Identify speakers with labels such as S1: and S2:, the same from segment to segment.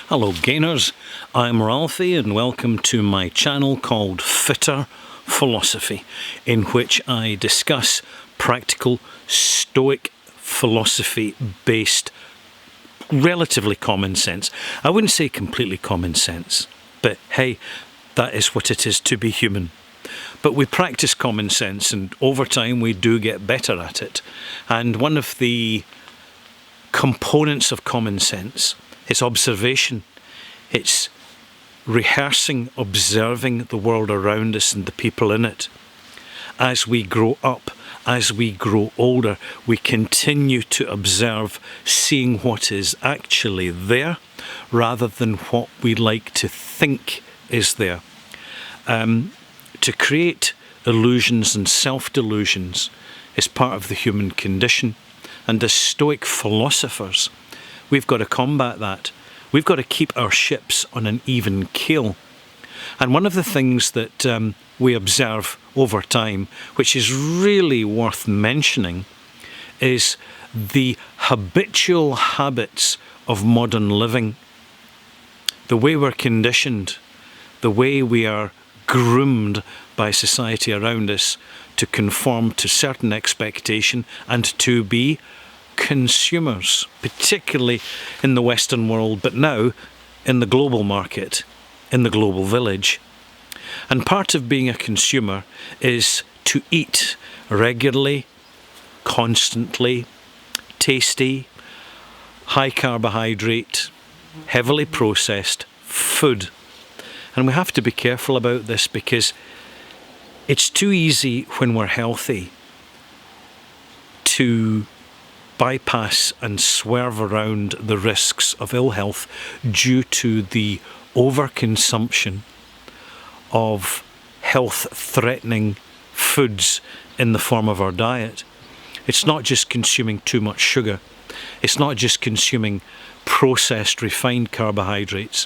S1: Hello gainers, I'm Ralphie and welcome to my channel called Fitter Philosophy, in which I discuss practical Stoic philosophy based relatively common sense. I wouldn't say completely common sense, but hey, that is what it is to be human. But we practice common sense and over time we do get better at it. And one of the components of common sense is observation. It's rehearsing, observing the world around us and the people in it. As we grow up, as we grow older, we continue to observe, seeing what is actually there rather than what we like to think is there. To create illusions and self-delusions is part of the human condition. And as Stoic philosophers, we've got to combat that. We've got to keep our ships on an even keel. And one of the things that we observe over time, which is really worth mentioning, is the habitual habits of modern living. The way we're conditioned, the way we are groomed by society around us to conform to certain expectation and to be consumers, particularly in the Western world, but now in the global market, in the global village. And part of being a consumer is to eat regularly, constantly, tasty, high carbohydrate, heavily processed food. And we have to be careful about this because it's too easy when we're healthy to bypass and swerve around the risks of ill health due to the overconsumption of health-threatening foods in the form of our diet. It's not just consuming too much sugar. It's not just consuming processed, refined carbohydrates,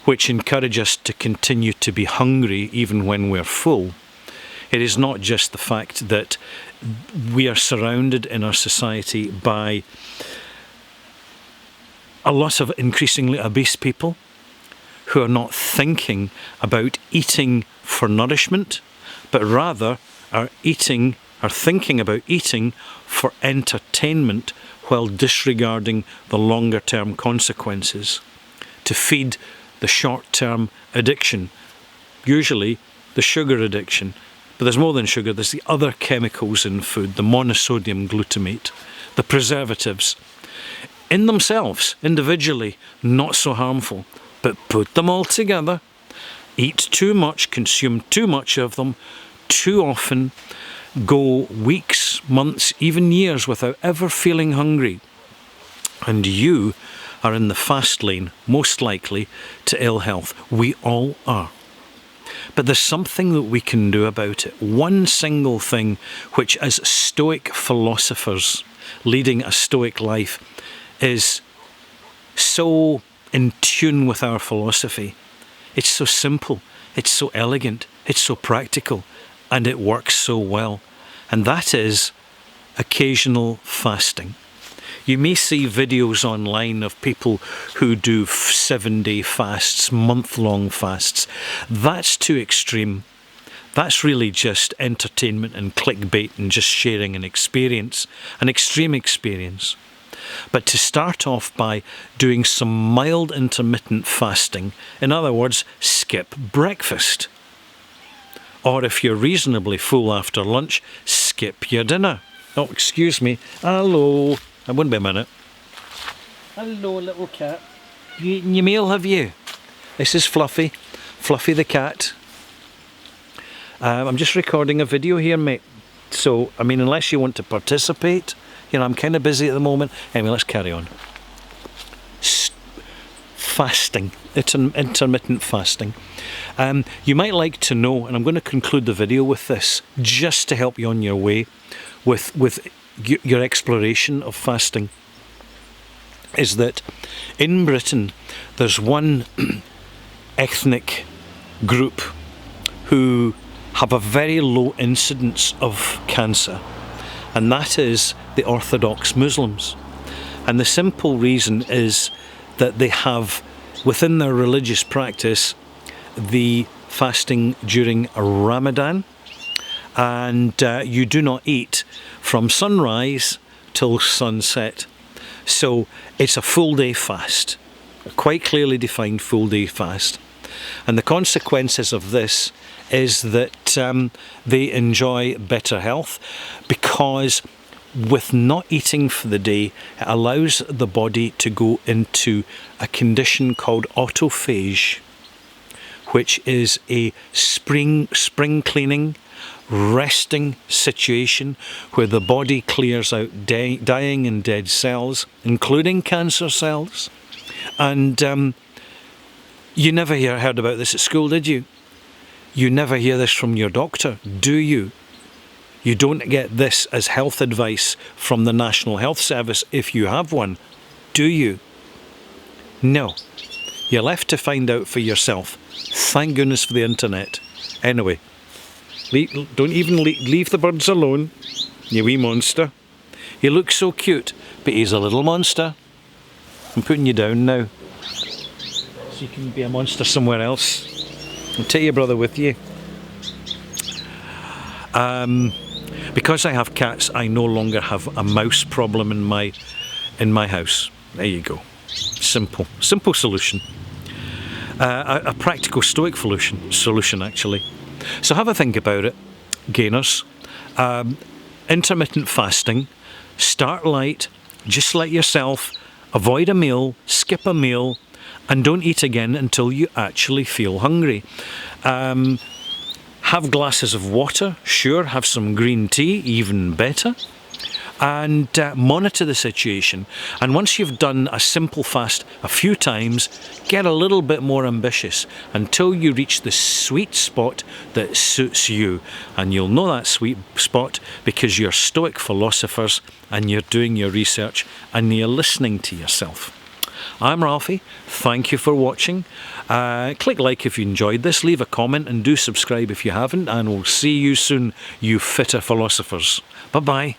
S1: which encourage us to continue to be hungry even when we're full. It is not just the fact that we are surrounded in our society by a lot of increasingly obese people who are not thinking about eating for nourishment, but rather are thinking about eating for entertainment while disregarding the longer term consequences to feed the short-term addiction, usually the sugar addiction. But there's more than sugar, there's the other chemicals in food, the monosodium glutamate, the preservatives. In themselves, individually, not so harmful, but put them all together, eat too much, consume too much of them, too often, go weeks, months, even years without ever feeling hungry. And you are in the fast lane, most likely to ill health. We all are. But there's something that we can do about it. One single thing which, as Stoic philosophers leading a Stoic life, is so in tune with our philosophy. It's so simple, it's so elegant, it's so practical, and it works so well. And that is occasional fasting. You may see videos online of people who do 7-day fasts, month-long fasts. That's too extreme. That's really just entertainment and clickbait and just sharing an experience, an extreme experience. But to start off by doing some mild intermittent fasting, in other words, skip breakfast. Or if you're reasonably full after lunch, skip your dinner. Oh, excuse me. Hello. It wouldn't be a minute. Hello, little cat. You eaten your meal, have you? This is Fluffy. Fluffy the cat. I'm just recording a video here, mate. So, I mean, unless you want to participate, I'm kind of busy at the moment. Anyway, let's carry on. Fasting. It's an intermittent fasting. You might like to know, and I'm going to conclude the video with this, just to help you on your way with your exploration of fasting, is that in Britain there's one ethnic group who have a very low incidence of cancer, and that is the Orthodox Muslims. And the simple reason is that they have within their religious practice the fasting during Ramadan, and you do not eat from sunrise till sunset. So it's a full day fast, a quite clearly defined full day fast. And the consequences of this is that they enjoy better health, because with not eating for the day, it allows the body to go into a condition called autophagy, which is a spring cleaning, resting situation where the body clears out dying and dead cells, including cancer cells. And you never heard about this at school, did you? You never hear this from your doctor, do you? You don't get this as health advice from the National Health Service if you have one, do you? No. You're left to find out for yourself. Thank goodness for the internet. Anyway, don't even leave the birds alone, you wee monster. He looks so cute, but he's a little monster. I'm putting you down now, so you can be a monster somewhere else. And take your brother with you. Because I have cats, I no longer have a mouse problem in my house. There you go. Simple solution. A practical Stoic solution actually. So have a think about it, gainers. Intermittent fasting. Start light. Just let yourself avoid a meal, skip a meal, and don't eat again until you actually feel hungry. Have glasses of water, sure, have some green tea, even better, and monitor the situation. And once you've done a simple fast a few times, get a little bit more ambitious until you reach the sweet spot that suits you. And you'll know that sweet spot because you're Stoic philosophers and you're doing your research and you're listening to yourself. I'm Ralphie, thank you for watching. Click like if you enjoyed this, leave a comment and do subscribe if you haven't, and we'll see you soon, you fitter philosophers. Bye bye.